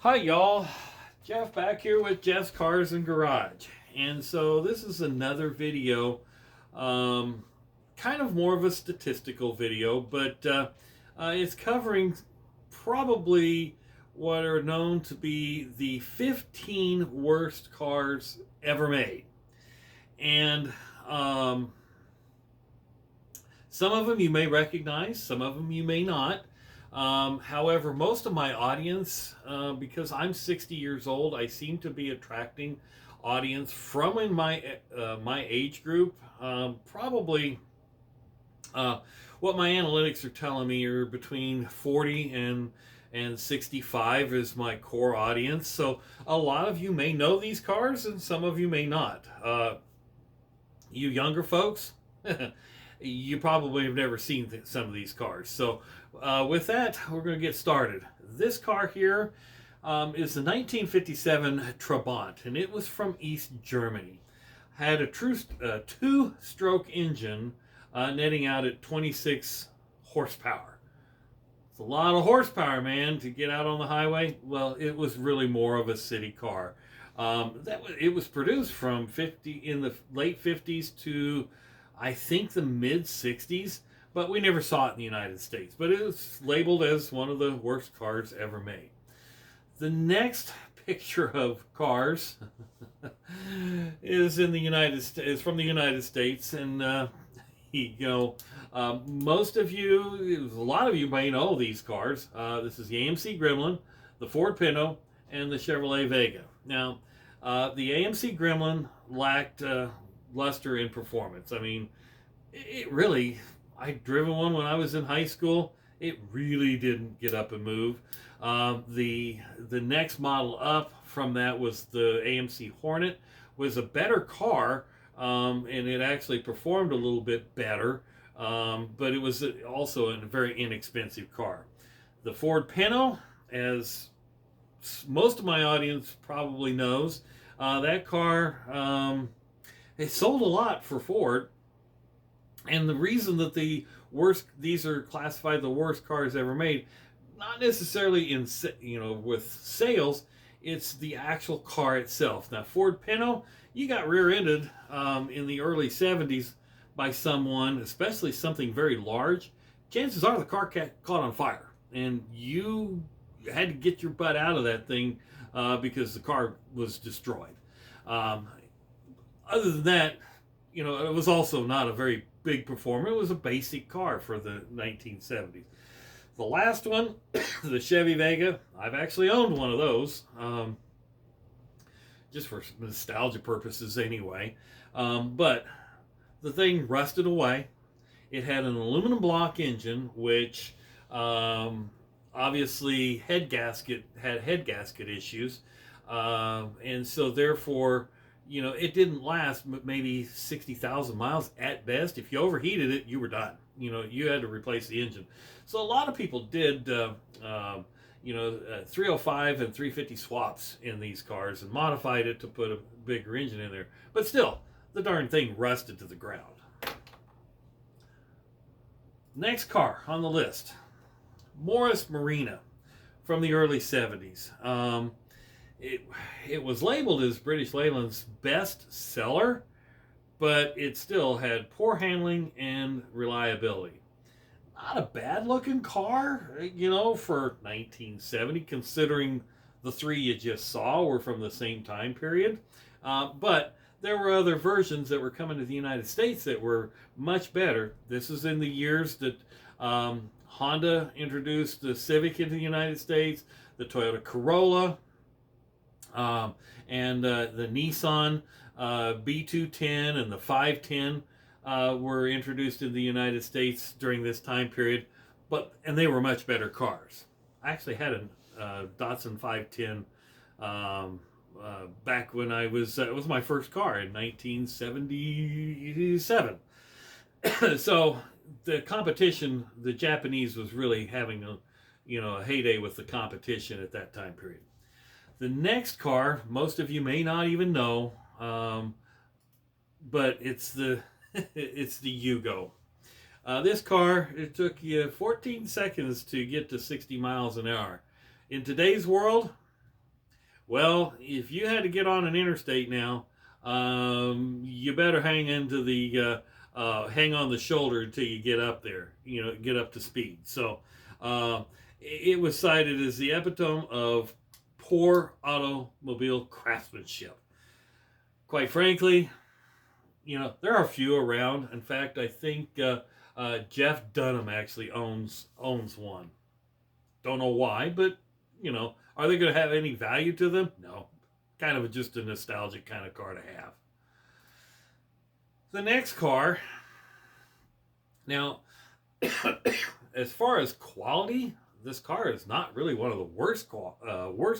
Hi, y'all. Jeff back here with Jeff's Cars and Garage. And so this is another video, um, kind of more of a statistical video, but it's covering probably what are known to be the 15 worst cars ever made. And some of them you may recognize, some of them you may not. However, most of my audience, because I'm 60 years old, I seem to be attracting audience from in my age group. Probably what my analytics are telling me are between 40 and 65 is my core audience. So a lot of you may know these cars, and some of you may not. You younger folks, you probably have never seen some of these cars. So with that, we're going to get started. This car here is the 1957 Trabant, and it was from East Germany. Had a true two-stroke engine, netting out at 26 horsepower. It's a lot of horsepower, man, to get out on the highway. Well, it was really more of a city car. It was produced from 50 in the late 50s to I think the mid 60s, but we never saw it in the United States. But it was labeled as one of the worst cars ever made. The next picture of cars is in the United States, is from the United States, and most of you, a lot of you may know these cars. This is the AMC Gremlin, the Ford Pinto, and the Chevrolet Vega. Now, the AMC Gremlin lacked luster in performance. I mean, it really, I'd driven one when I was in high school. It really didn't get up and move. The next model up from that was the AMC Hornet, was a better car, and it actually performed a little bit better, but it was also a very inexpensive car. The Ford Pinto, as most of my audience probably knows, that car, it sold a lot for Ford, and the reason that these are classified the worst cars ever made, not necessarily in with sales, it's the actual car itself. Now, Ford Pinto, you got rear-ended in the early 70s by someone, especially something very large. Chances are the car caught on fire, and you had to get your butt out of that thing because the car was destroyed. Um, Other than that, it was also not a very big performer. It was a basic car for the 1970s. The last one, the Chevy Vega, I've actually owned one of those, just for nostalgia purposes anyway. But the thing rusted away. It had an aluminum block engine, which obviously had head gasket issues, and so therefore, it didn't last maybe 60,000 miles at best. If you overheated it, you were done. You had to replace the engine. So a lot of people did, 305 and 350 swaps in these cars and modified it to put a bigger engine in there. But still, the darn thing rusted to the ground. Next car on the list, Morris Marina from the early 70s. It was labeled as British Leyland's best seller, but it still had poor handling and reliability. Not a bad looking car, for 1970, considering the three you just saw were from the same time period. But there were other versions that were coming to the United States that were much better. This is in the years that Honda introduced the Civic into the United States, the Toyota Corolla, and the Nissan B210 and the 510 were introduced in the United States during this time period, and they were much better cars. I actually had a Datsun 510 back when it was my first car in 1977. So the competition, the Japanese was really having a heyday with the competition at that time period. The next car, most of you may not even know, but it's the it's the Yugo. This car, it took you 14 seconds to get to 60 miles an hour. In today's world, Well, if you had to get on an interstate now, you better hang on the shoulder until you get up there, get up to speed. So it was cited as the epitome of poor automobile craftsmanship. Quite frankly, there are a few around. In fact, I think Jeff Dunham actually owns one. Don't know why, but are they going to have any value to them? No. Kind of just a nostalgic kind of car to have. The next car. Now, as far as quality, this car is not really one of the worst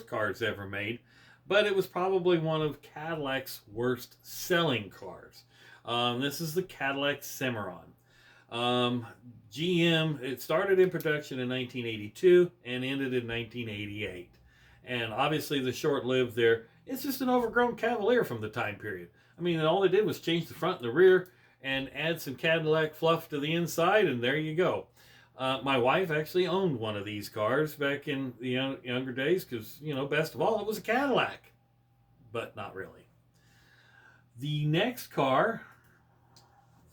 cars ever made, but it was probably one of Cadillac's worst selling cars. This is the Cadillac Cimarron. GM, it started in production in 1982 and ended in 1988. And obviously the short-lived there, it's just an overgrown Cavalier from the time period. I mean, all they did was change the front and the rear and add some Cadillac fluff to the inside, and there you go. My wife actually owned one of these cars back in the younger days because, best of all, it was a Cadillac. But not really. The next car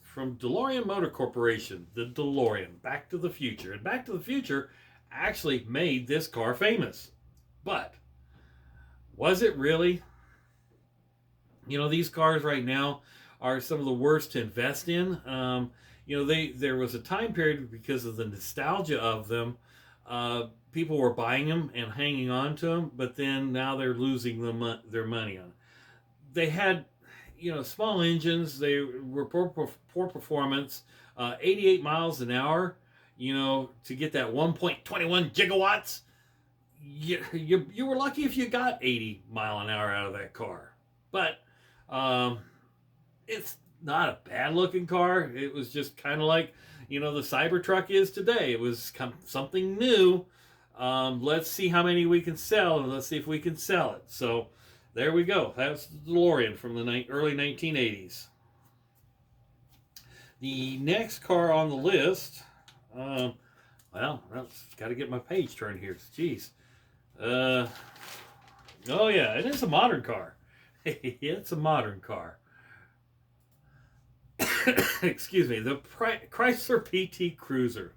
from DeLorean Motor Corporation, the DeLorean, Back to the Future. And Back to the Future actually made this car famous. But was it really? These cars right now are some of the worst to invest in. There was a time period because of the nostalgia of them. People were buying them and hanging on to them, but then now they're losing their money on them. They had, small engines. They were poor performance. 88 miles an hour, to get that 1.21 gigawatts. You were lucky if you got 80 mile an hour out of that car. But it's not a bad looking car. It was just kind of like, the Cybertruck is today. It was something new. Let's see how many we can sell, and let's see if we can sell it. So there we go. That's the DeLorean from the early 1980s. The next car on the list, well, I've got to get my page turned here. Jeez. Oh yeah, it is a modern car. It's a modern car. Excuse me, the Chrysler PT Cruiser.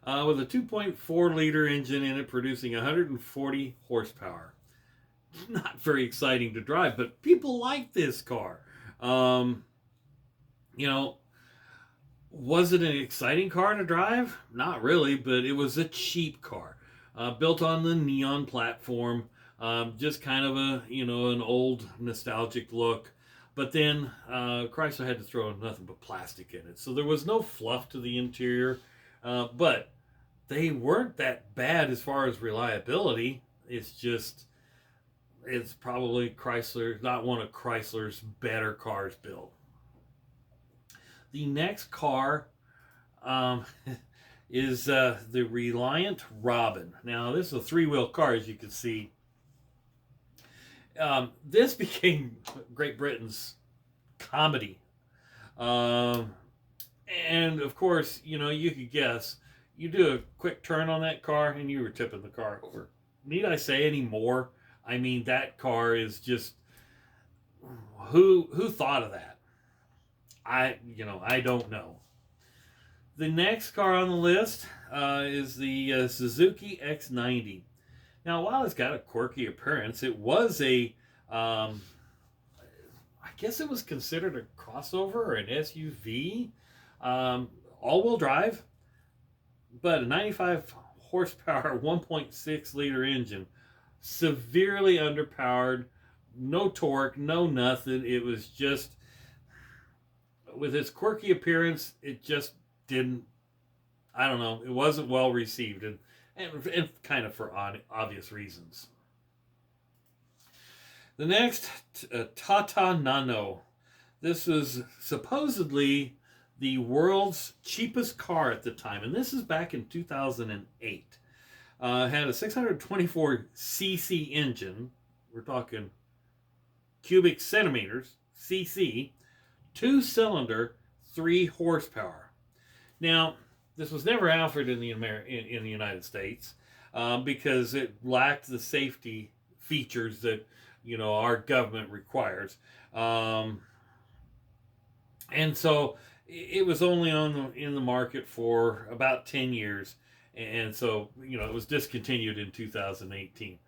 With a 2.4 liter engine in it, producing 140 horsepower. Not very exciting to drive, but people like this car. Was it an exciting car to drive? Not really, but it was a cheap car. Built on the Neon platform. Just kind of an old nostalgic look. But then Chrysler had to throw nothing but plastic in it. So there was no fluff to the interior. But they weren't that bad as far as reliability. It's probably Chrysler, not one of Chrysler's better cars built. The next car is the Reliant Robin. Now, this is a three-wheel car, as you can see. This became Great Britain's comedy. And, of course, you could guess. You do a quick turn on that car, and you were tipping the car over. Need I say any more? I mean, that car is just... Who thought of that? I don't know. The next car on the list is the Suzuki X90. Now, while it's got a quirky appearance, it was I guess it was considered a crossover or an SUV. All-wheel drive, but a 95 horsepower 1.6 liter engine. Severely underpowered, no torque, no nothing. It was just, with its quirky appearance, it just didn't, I don't know, it wasn't well received, and kind of for obvious reasons. The next, Tata Nano. This was supposedly the world's cheapest car at the time, and this is back in 2008. Had a 624 cc engine. We're talking cubic centimeters, cc, 2-cylinder, 3 horsepower. Now, this was never offered in the United States because it lacked the safety features that, our government requires. And so it was only in the market for about 10 years. And so, it was discontinued in 2018.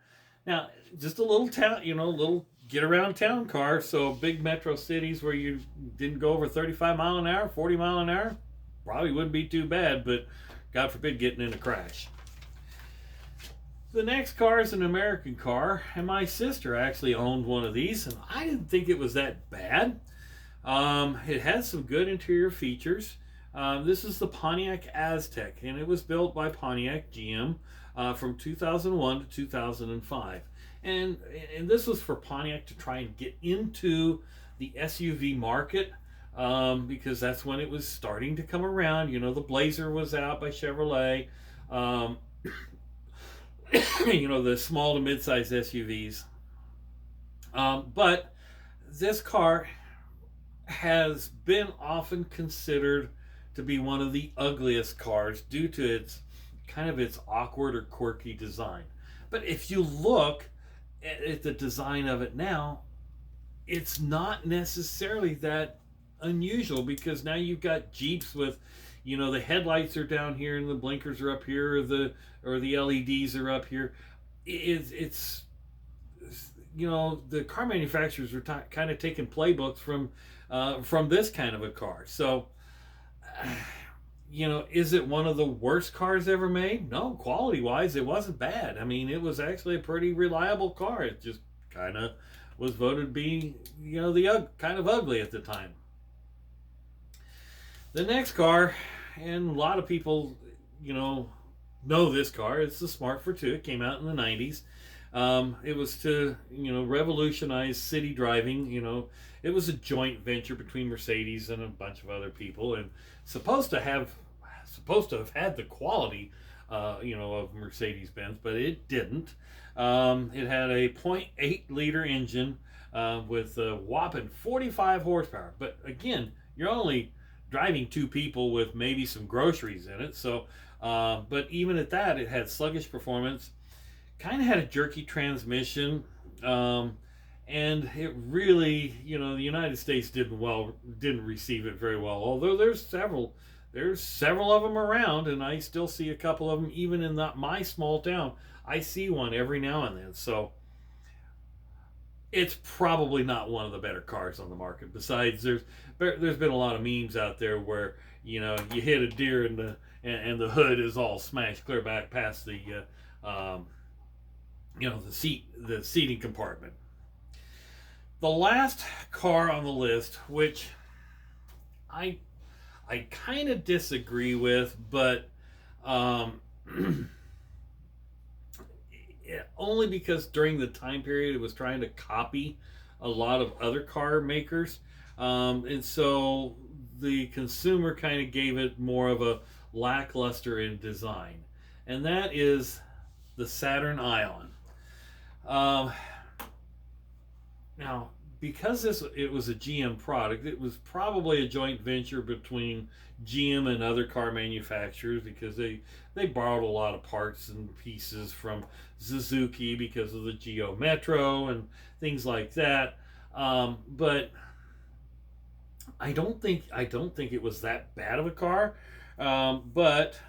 Now, just a little town, little get around town car. So big metro cities where you didn't go over 35 mile an hour, 40 mile an hour, probably wouldn't be too bad, but God forbid getting in a crash. The next car is an American car, and my sister actually owned one of these, and I didn't think it was that bad. It had some good interior features. This is the Pontiac Aztek, and it was built by Pontiac GM from 2001 to 2005. And this was for Pontiac to try and get into the SUV market, because that's when it was starting to come around. The Blazer was out by Chevrolet. The small to mid-size SUVs. But this car has been often considered to be one of the ugliest cars due to its awkward or quirky design. But if you look at the design of it now, it's not necessarily that unusual, because now you've got Jeeps with, the headlights are down here and the blinkers are up here, or the LEDs are up here. It's the car manufacturers are kind of taking playbooks from this kind of a car. So, is it one of the worst cars ever made? No, quality-wise, it wasn't bad. I mean, it was actually a pretty reliable car. It just kind of was voted to be, kind of ugly at the time. The next car, and a lot of people, know this car. It's the Smart Fortwo. It came out in the 90s. It was to, revolutionize city driving. It was a joint venture between Mercedes and a bunch of other people, and supposed to have had the quality, of Mercedes-Benz, but it didn't. It had a 0.8 liter engine with a whopping 45 horsepower. But again, you're only driving two people with maybe some groceries in it. So, but even at that, it had sluggish performance. Kind of had a jerky transmission, and it really, the United States didn't receive it very well. Although there's several of them around, and I still see a couple of them even in my small town. I see one every now and then. So it's probably not one of the better cars on the market. Besides, there's been a lot of memes out there where you hit a deer and the hood is all smashed clear back past the the seating compartment. The last car on the list, which I kind of disagree with, but only because during the time period it was trying to copy a lot of other car makers, and so the consumer kind of gave it more of a lackluster in design, and that is the Saturn Ion. Now, because it was a GM product, it was probably a joint venture between GM and other car manufacturers, because they borrowed a lot of parts and pieces from Suzuki because of the Geo Metro and things like that. But I don't think it was that bad of a car. But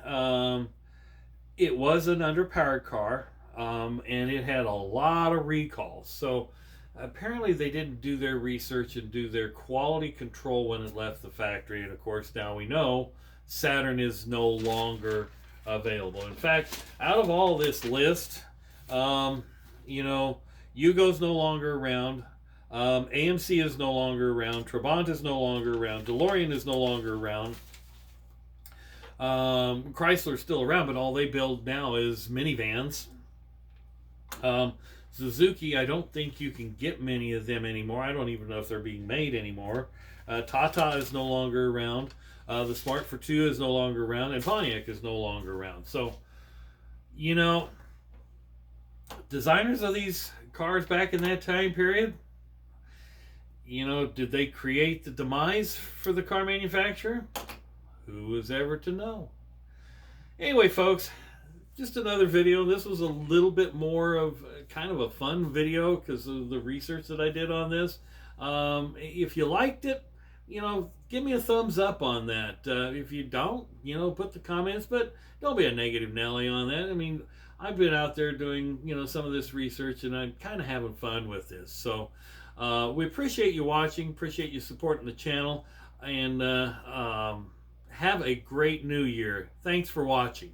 it was an underpowered car, and it had a lot of recalls. So apparently they didn't do their research and do their quality control when it left the factory. And of course, now we know Saturn is no longer available. In fact, out of all this list, Yugo's no longer around. AMC is no longer around. Trabant is no longer around. DeLorean is no longer around. Chrysler's still around, but all they build now is minivans. Suzuki, I don't think you can get many of them anymore. I don't even know if they're being made anymore. Tata is no longer around. The Smart Fortwo is no longer around, and Pontiac is no longer around. So, designers of these cars back in that time period, did they create the demise for the car manufacturer? Who is ever to know? Anyway, folks, just another video. This was a little bit more of kind of a fun video because of the research that I did on this. If you liked it, give me a thumbs up on that. If you don't, put the comments, but don't be a negative Nelly on that. I mean, I've been out there doing, some of this research, and I'm kind of having fun with this. So we appreciate you watching, appreciate you supporting the channel, and have a great new year. Thanks for watching.